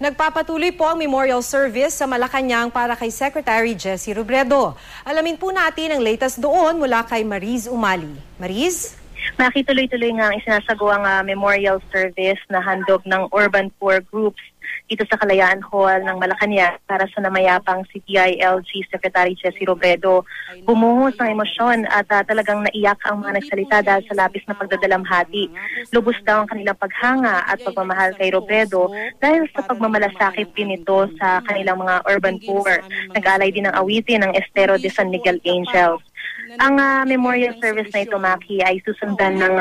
Nagpapatuloy po ang memorial service sa Malacanang para kay Secretary Jessie Robredo. Alamin po natin ang latest doon mula kay Mariz Umali. Mariz? Makituloy-tuloy nga ang isinasagawang memorial service na handog ng Urban Poor Groups dito sa Kalayaan Hall ng Malacanang para sa namayapang si DILG Secretary Jessie Robredo. Bumuhos ng emosyon at talagang naiyak ang mga nagsalita dahil sa labis na pagdadalamhati. Lubos daw ang kanilang paghanga at pagmamahal kay Robredo dahil sa pagmamalasakit din ito sa kanilang mga urban poor. Nag-alay din ng awitin ng Estero de San Miguel Angels. Ang memorial service na ito, Maki, ay susundan ng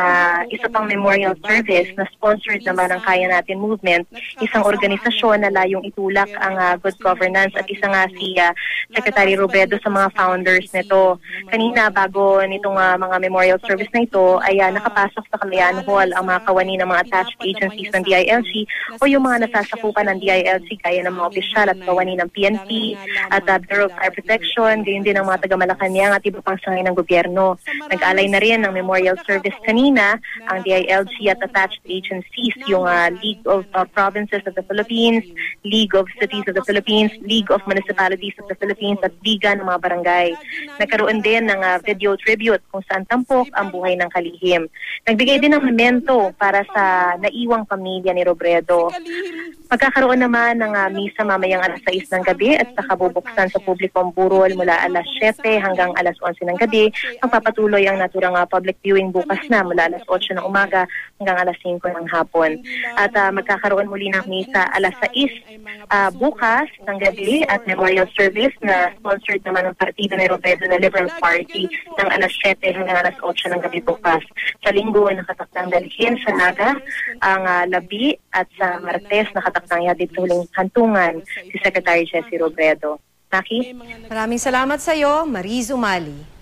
isa pang memorial service na sponsored naman ng Kaya Natin Movement, isang organisasyon na layong itulak ang good governance at isa nga si Secretary Robredo sa mga founders nito. Kanina, bago nitong mga memorial service na ito, ay nakapasok sa Kalayaan Hall ang mga kawani ng mga attached agencies ng DILG o yung mga nasasakupan ng DILG gaya ng mga opisyal at kawani ng PNP at Bureau of Fire Protection, gayon din ang mga taga-Malacanang at iba pang sangay ng gobyerno. Nag-alay na rin ng memorial service kanina ang DILG at attached agencies, yung League of Provinces of the Philippines, League of Cities of the Philippines, League of Municipalities of the Philippines at Liga ng mga barangay. Nagkaroon din ng video tribute kung saan tampok ang buhay ng kalihim. Nagbigay din ng memento para sa naiwang pamilya ni Robredo. Magkakaroon naman ng misa mamayang alas 6 ng gabi at saka bubuksan sa publikong burol mula alas 7 hanggang alas 11 ng gabi. Magpapatuloy ang naturang public viewing bukas na mula alas 8 ng umaga hanggang alas 5 ng hapon. At magkakaroon muli ng misa alas 6 bukas ng gabi at memorial service na sponsored naman ng partido ni Robredo na Liberal Party ng alas 7 hanggang alas 8 ng gabi bukas. Sa linggo, nakatakdang dalhin sa Naga ang labi at sa Martes nakatakdang yatid sa huling hantungan si Secretary Jessie Robredo. Maki? Maraming salamat sa iyo, Mariz Umali.